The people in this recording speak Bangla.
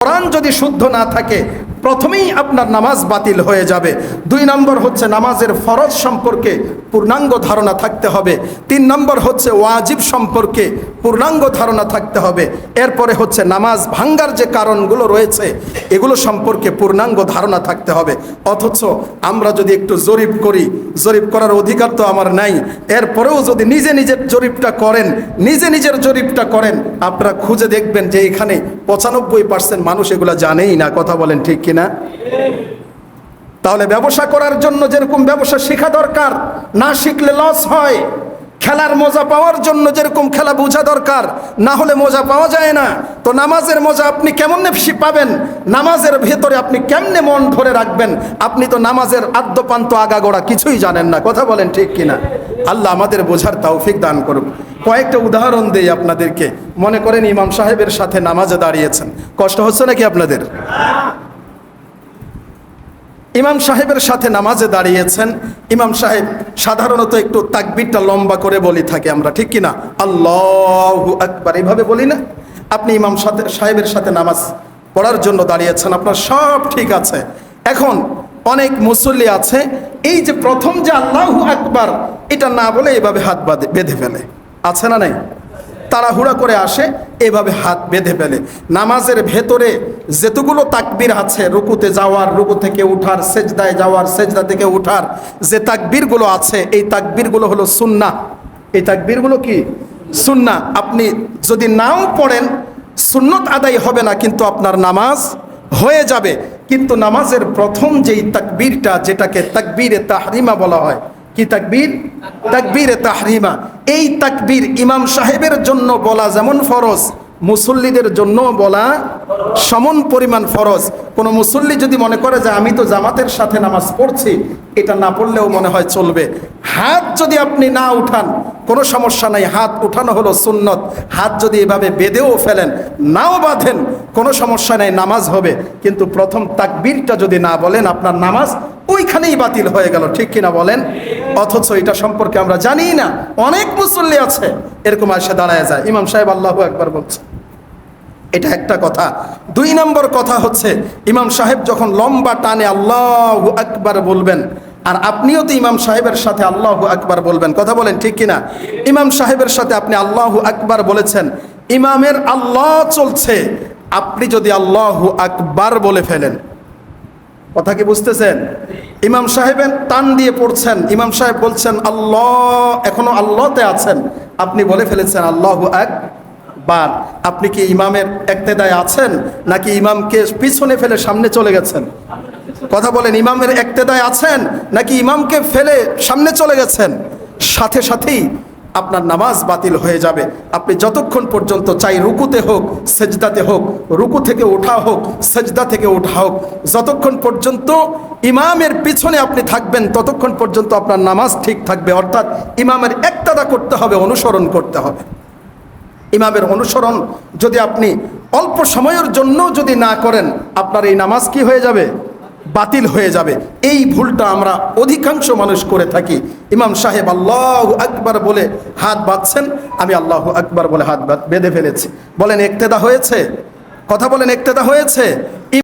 কোরআন যদি শুদ্ধ না থাকে প্রথমেই আপনার নামাজ বাতিল হয়ে যাবে। 2 নম্বর হচ্ছে নামাজের ফরজ সম্পর্কে পূর্ণাঙ্গ ধারণা থাকতে হবে। 3 নম্বর হচ্ছে ওয়াজিব সম্পর্কে পূর্ণাঙ্গ ধারণা থাকতে হবে। এরপরে হচ্ছে নামাজ ভাঙ্গার যে কারণগুলো রয়েছে এগুলো সম্পর্কে পূর্ণাঙ্গ ধারণা থাকতে হবে। অথচ আমরা যদি একটু জরিপ করি, জরিপ করার অধিকার তো আমার নাই, এরপরেও যদি নিজের জরিপটা করেন, নিজের জরিপটা করেন, আপনারা খুঁজে দেখবেন যে এখানে 95% মানুষ এগুলো জানেই না। কথা বলেন ঠিক কিনা? তাহলে ব্যবসা করার জন্য যেরকম ব্যবসা শেখা দরকার, না শিখলে লস হয়। খেলার মজা পাওয়ার জন্য যেরকম খেলা বোঝা দরকার, না হলে মজা পাওয়া যায় না। তো নামাজের মজা আপনি কেমনে পাবেন? নামাজের ভেতরে আপনি কেমনে মন ধরে রাখবেন? আপনি তো নামাজের আদ্যপান্ত আগাগোড়া কিছুই জানেন না। কথা বলেন ঠিক কিনা? আল্লাহ আমাদের বোঝার তৌফিক দান করুক। কয়েকটা উদাহরণ দেই আপনাদেরকে। মনে করেন ইমাম সাহেবের সাথে নামাজে দাঁড়িয়েছেন, কষ্ট হচ্ছে নাকি আপনাদের? ইমাম সাহেবের সাথে নামাজে দাঁড়িয়েছেন। ইমাম সাহেব সাধারণত একটু তাকবীরটা লম্বা করে বলি থাকে আমরা, ঠিক কিনা? আল্লাহু আকবার এইভাবে বলি না? আপনি ইমাম সাহেবের সাথে নামাজ পড়ার জন্য দাঁড়িয়েছেন, আপনার সব ঠিক আছে। এখন অনেক মুসল্লি আছে এই যে প্রথম যে আল্লাহু আকবার এটা না বলে এইভাবে হাত বেঁধে ফেলে, আছে না নাই? তাড়াহুড়া করে আসে, এভাবে হাত বেঁধে ফেলে। নামাজের ভেতরে যেতগুলো তাকবীর আছে, রুকুতে যাওয়ার, রুকু থেকে উঠার, সেজদায় যাওয়ার, সেজদা থেকে উঠার যে তাকবীরগুলো আছে, এই তাকবীরগুলো হলো সুন্নাহ। এই তাকবীরগুলো কি? সুন্নাহ। আপনি যদি নাও পড়েন সুন্নত আদায় হবে না, কিন্তু আপনার নামাজ হয়ে যাবে। কিন্তু নামাজের প্রথম যেই তাকবীরটা, যেটাকে তাকবীরে তাহরিমা বলা হয়, কি তাকবীর? তাকবীরে তাহরিমা। এই তাকবীর ইমাম সাহেবের জন্য বলা যেমন ফরজ, মুসল্লিদের জন্য বলা সমান পরিমাণ ফরজ। কোনো মুসল্লি যদি মনে করে যে আমি তো জামাতের সাথে নামাজ পড়ছি, এটা না পড়লেও মনে হয় চলবে। হাত যদি আপনি না উঠান কোনো সমস্যা নাই, হাত উঠানো হলো সুন্নত। হাত যদি এভাবে বেঁধেও ফেলেন, নাও বাঁধেন, কোনো সমস্যা নেই, নামাজ হবে। কিন্তু প্রথম তাকবীরটা যদি না বলেন আপনার নামাজ ওইখানেই বাতিল হয়ে গেল, ঠিক কিনা বলেন? অথচ এটা সম্পর্কে আমরা জানি না। অনেক মুসল্লি আছে এরকম এসে দাঁড়ায় যায়, ইমাম সাহেব আল্লাহু আকবার বলছে, এটা একটা কথা। 2 নম্বর কথা হচ্ছে ইমাম সাহেব যখন লম্বা টানে আল্লাহু আকবার বলবেন, আর আপনিও তো ইমাম সাহেবের সাথে আল্লাহু আকবার বলবেন। কথা বলেন ঠিক কিনা? ইমাম সাহেবের সাথে আপনি আল্লাহু আকবার বলেছেন, ইমামের আল্লাহ চলছে, আপনি যদি আল্লাহু আকবার বলে ফেলেন, কথা কি বুঝতেছেন? ইমাম সাহেবের টান দিয়ে পড়ছেন, ইমাম সাহেব বলছেন আল্লাহ, এখনো আল্লাহতে আছেন, আপনি বলে ফেলেছেন আল্লাহু আকবার। আপনি কি ইমামের ইক্তেদায় আছেন, নাকি ইমামকে পিছনে ফেলে সামনে চলে গেছেন? কথা বলেন, ইমামের ইক্তেদায় আছেন নাকি ইমামকে ফেলে সামনে চলে গেছেন? সাথে সাথেই আপনার নামাজ বাতিল হয়ে যাবে। আপনি যতক্ষণ পর্যন্ত, চাই রুকুতে হোক, সেজদাতে হোক, রুকু থেকে ওঠা হোক, সেজদা থেকে ওঠা হোক, যতক্ষণ পর্যন্ত ইমামের পিছনে আপনি থাকবেন ততক্ষণ পর্যন্ত আপনার নামাজ ঠিক থাকবে। অর্থাৎ ইমামের ইক্তেদা করতে হবে, অনুসরণ করতে হবে। ইমামের অনুসরণ যদি আপনি অল্প সময়ের জন্য যদি না করেন, আপনার এই নামাজ কি হয়ে যাবে? বাতিল হয়ে যাবে। এই ভুলটা আমরা অধিকাংশ মানুষ করে থাকি। ইমাম সাহেব আল্লাহু আকবার বলে হাত বাঁধছেন, আমি আল্লাহু আকবার বলে হাত বেঁধে ফেলেছি। বলেন ইক্তেদা হয়েছে? কথা বলেন ইক্তেদা হয়েছে?